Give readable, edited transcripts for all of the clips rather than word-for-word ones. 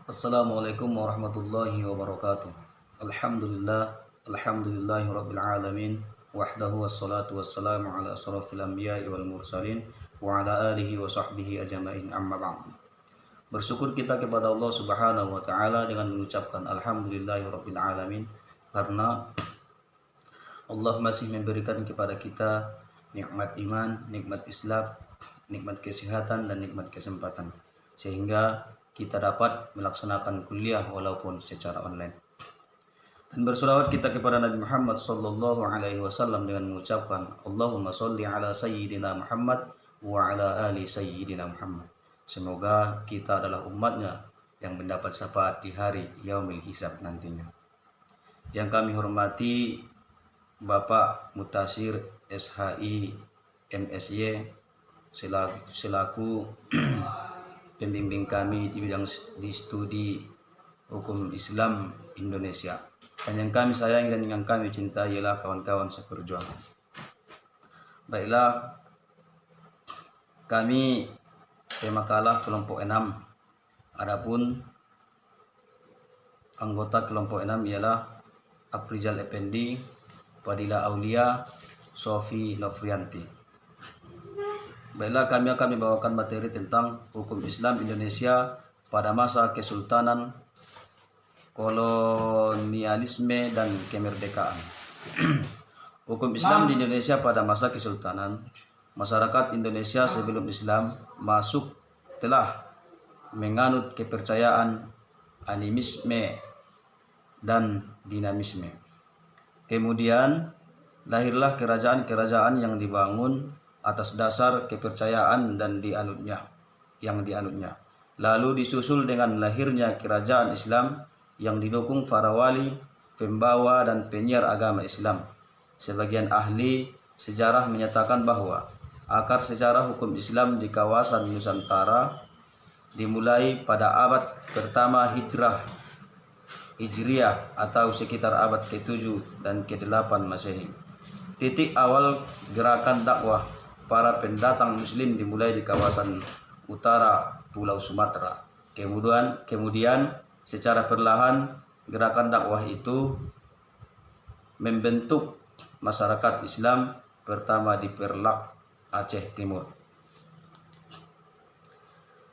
Assalamualaikum warahmatullahi wabarakatuh. Alhamdulillah, alhamdulillahi rabbil alamin. Wahdahu wassalatu wassalamu ala asrafil anbiya'i wal mursalin wa ala alihi wa sahbihi ajma'in amma ba'd. Bersyukur kita kepada Allah Subhanahu wa taala dengan mengucapkan alhamdulillahi rabbil alamin karena Allah masih memberikan kepada kita nikmat iman, nikmat Islam, nikmat kesehatan dan nikmat kesempatan sehingga kita dapat melaksanakan kuliah walaupun secara online. Dan bersolawat kita kepada Nabi Muhammad sallallahu alaihi wasallam dengan mengucapkan Allahumma sholli ala sayyidina Muhammad wa ala ali sayyidina Muhammad. Semoga kita adalah umatnya yang mendapat syafaat di hari yaumil hisab nantinya. Yang kami hormati Bapak Mutasir SHI MSY selaku pembimbing kami di bidang di studi hukum Islam Indonesia, dan yang kami sayangi dan yang kami cintai ialah kawan-kawan seperjuangan. Baiklah, kami Makalah kelompok 6. Adapun anggota kelompok 6 ialah Afrizal Effendi, Fadila Aulia, Sofi Nofrianti. Baiklah, kami akan membawakan materi tentang hukum Islam Indonesia pada masa kesultanan, kolonialisme, dan kemerdekaan. Hukum Islam di Indonesia pada masa kesultanan. Masyarakat Indonesia sebelum Islam masuk telah menganut kepercayaan animisme dan dinamisme. Kemudian lahirlah kerajaan-kerajaan yang dibangun atas dasar kepercayaan dan dianutnya. Lalu disusul dengan lahirnya kerajaan Islam yang didukung para wali, pembawa dan penyiar agama Islam. Sebagian ahli sejarah menyatakan bahwa akar sejarah hukum Islam di kawasan Nusantara dimulai pada abad pertama Hijriah atau sekitar abad ke-7 dan ke-8 Masehi. Titik awal gerakan dakwah para pendatang muslim dimulai di kawasan utara Pulau Sumatera. Kemudian secara perlahan gerakan dakwah itu membentuk masyarakat Islam pertama di Perlak, Aceh Timur.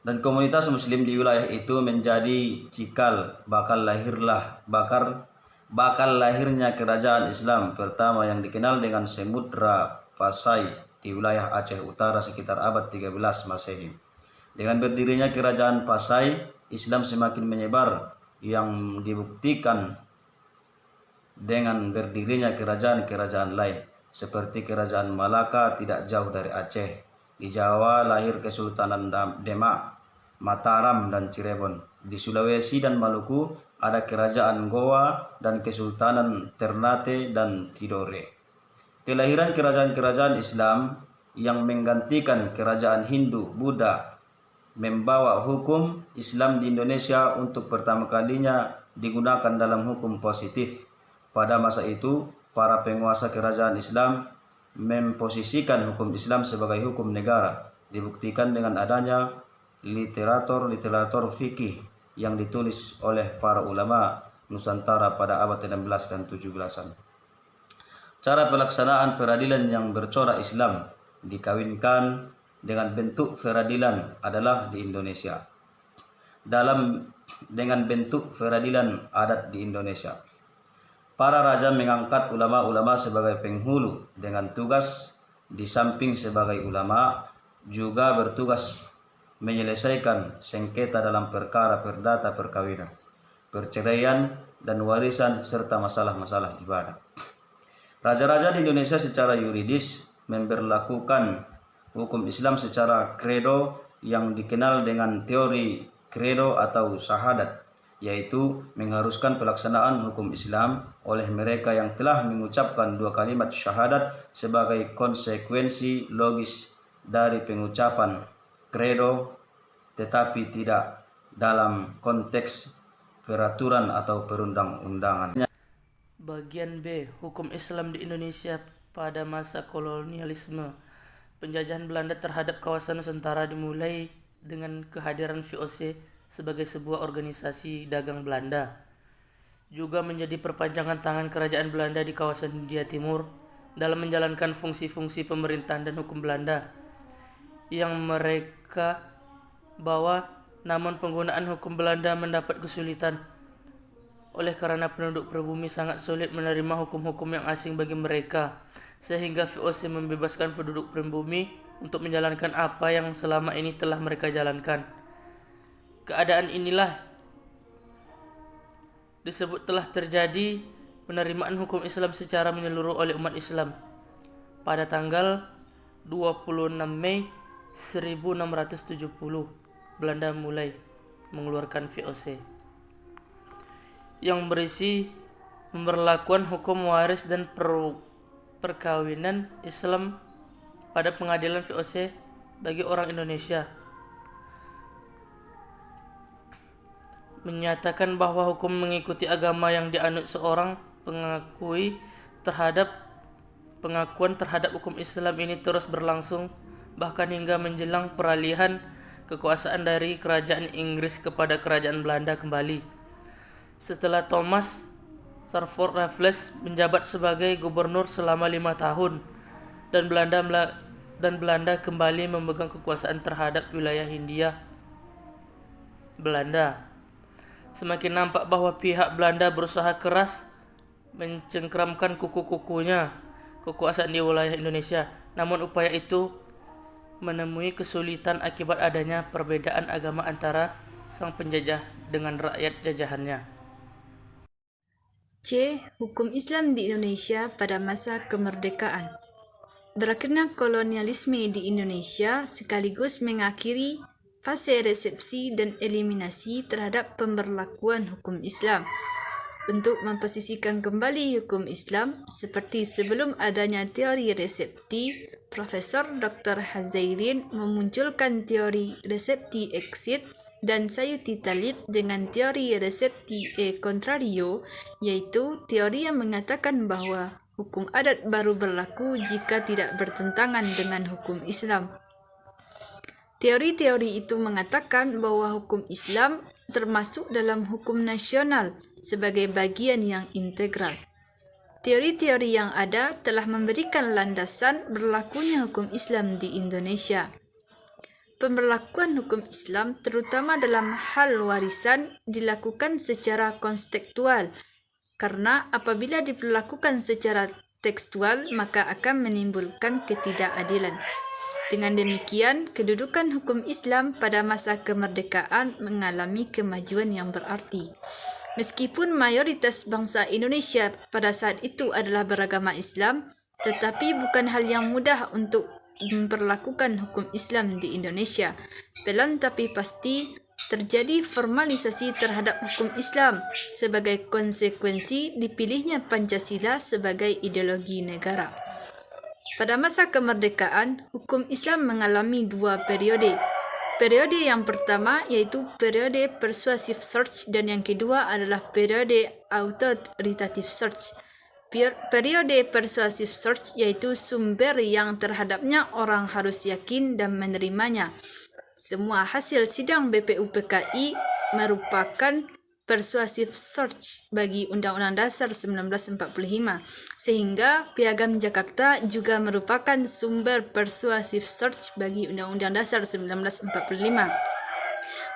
Dan komunitas muslim di wilayah itu menjadi cikal bakal lahirnya kerajaan Islam pertama yang dikenal dengan Samudra Pasai di wilayah Aceh Utara sekitar abad 13 Masehi. Dengan berdirinya kerajaan Pasai, Islam semakin menyebar yang dibuktikan dengan berdirinya kerajaan-kerajaan lain seperti kerajaan Malaka tidak jauh dari Aceh. Di Jawa lahir Kesultanan Demak, Mataram dan Cirebon. Di Sulawesi dan Maluku ada kerajaan Goa dan Kesultanan Ternate dan Tidore. Kelahiran kerajaan-kerajaan Islam yang menggantikan kerajaan Hindu Buddha membawa hukum Islam di Indonesia untuk pertama kalinya digunakan dalam hukum positif. Pada masa itu, para penguasa kerajaan Islam memposisikan hukum Islam sebagai hukum negara, dibuktikan dengan adanya literatur fikih yang ditulis oleh para ulama Nusantara pada abad 16 dan 17-an. Cara pelaksanaan peradilan yang bercorak Islam dikawinkan dengan bentuk peradilan adalah di Indonesia. Dengan bentuk peradilan adat di Indonesia, para raja mengangkat ulama-ulama sebagai penghulu dengan tugas di samping sebagai ulama juga bertugas menyelesaikan sengketa dalam perkara perdata perkawinan, perceraian dan warisan serta masalah-masalah ibadah. Raja-raja di Indonesia secara yuridis memberlakukan hukum Islam secara kredo yang dikenal dengan teori kredo atau syahadat, yaitu mengharuskan pelaksanaan hukum Islam oleh mereka yang telah mengucapkan dua kalimat syahadat sebagai konsekuensi logis dari pengucapan kredo, tetapi tidak dalam konteks peraturan atau perundang-undangan. Bagian B. Hukum Islam di Indonesia pada masa kolonialisme. Penjajahan Belanda terhadap kawasan Nusantara dimulai dengan kehadiran VOC sebagai sebuah organisasi dagang Belanda, juga menjadi perpanjangan tangan kerajaan Belanda di kawasan Hindia Timur dalam menjalankan fungsi-fungsi pemerintahan dan hukum Belanda yang mereka bawa. Namun penggunaan hukum Belanda mendapat kesulitan oleh karena penduduk pribumi sangat sulit menerima hukum-hukum yang asing bagi mereka, sehingga VOC membebaskan penduduk pribumi untuk menjalankan apa yang selama ini telah mereka jalankan. Keadaan inilah disebut telah terjadi penerimaan hukum Islam secara menyeluruh oleh umat Islam pada tanggal 26 Mei 1670. Belanda mulai mengeluarkan VOC yang berisi pemberlakuan hukum waris dan perkawinan Islam pada pengadilan VOC bagi orang Indonesia, menyatakan bahwa hukum mengikuti agama yang dianut seorang pengakuan terhadap hukum Islam ini terus berlangsung bahkan hingga menjelang peralihan kekuasaan dari kerajaan Inggris kepada kerajaan Belanda kembali setelah Thomas Stamford Raffles menjabat sebagai gubernur selama 5 tahun dan Belanda kembali memegang kekuasaan terhadap wilayah Hindia Belanda. Semakin nampak bahwa pihak Belanda berusaha keras mencengkramkan kuku-kukunya kekuasaan di wilayah Indonesia. Namun upaya itu menemui kesulitan akibat adanya perbedaan agama antara sang penjajah dengan rakyat jajahannya. C. Hukum Islam di Indonesia pada masa kemerdekaan. Berakhirnya kolonialisme di Indonesia sekaligus mengakhiri fase resepsi dan eliminasi terhadap pemberlakuan hukum Islam. Untuk memposisikan kembali hukum Islam seperti sebelum adanya teori resepti, Profesor Dr. Hazairin memunculkan teori resepti exit dan Sayuti Talib dengan teori resepti e contrario, yaitu teori yang mengatakan bahwa hukum adat baru berlaku jika tidak bertentangan dengan hukum Islam. Teori-teori itu mengatakan bahwa hukum Islam termasuk dalam hukum nasional sebagai bagian yang integral. Teori-teori yang ada telah memberikan landasan berlakunya hukum Islam di Indonesia. Pemberlakuan hukum Islam terutama dalam hal warisan dilakukan secara kontekstual, karena apabila diperlakukan secara tekstual maka akan menimbulkan ketidakadilan. Dengan demikian, kedudukan hukum Islam pada masa kemerdekaan mengalami kemajuan yang berarti. Meskipun mayoritas bangsa Indonesia pada saat itu adalah beragama Islam, tetapi bukan hal yang mudah untuk memperlakukan hukum Islam di Indonesia. Pelan tapi pasti terjadi formalisasi terhadap hukum Islam sebagai konsekuensi dipilihnya Pancasila sebagai ideologi negara. Pada masa kemerdekaan, hukum Islam mengalami 2 periode. Periode yang pertama yaitu periode persuasive search dan yang kedua adalah periode authoritative search. Periode persuasive search yaitu sumber yang terhadapnya orang harus yakin dan menerimanya. Semua hasil sidang BPUPKI merupakan persuasive search bagi Undang-Undang Dasar 1945, sehingga Piagam Jakarta juga merupakan sumber persuasive search bagi Undang-Undang Dasar 1945.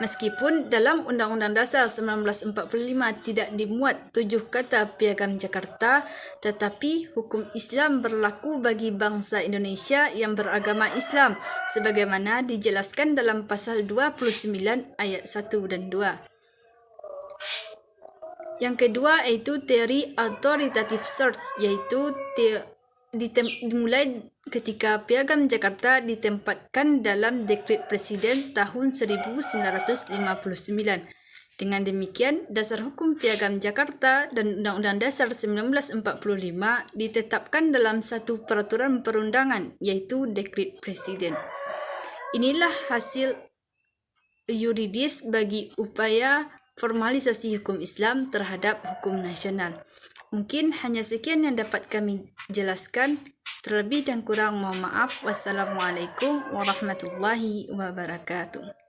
Meskipun dalam Undang-Undang Dasar 1945 tidak dimuat 7 kata Piagam Jakarta, tetapi hukum Islam berlaku bagi bangsa Indonesia yang beragama Islam, sebagaimana dijelaskan dalam pasal 29 ayat 1 dan 2. Yang kedua yaitu teori authoritative search, yaitu dimulai ketika Piagam Jakarta ditempatkan dalam Dekret Presiden tahun 1959. Dengan demikian, dasar hukum Piagam Jakarta dan Undang-Undang Dasar 1945 ditetapkan dalam satu peraturan perundangan, yaitu Dekret Presiden. Inilah hasil yuridis bagi upaya formalisasi hukum Islam terhadap hukum nasional. Mungkin hanya sekian yang dapat kami jelaskan. Terlebih dan kurang mohon maaf. Wassalamualaikum warahmatullahi wabarakatuh.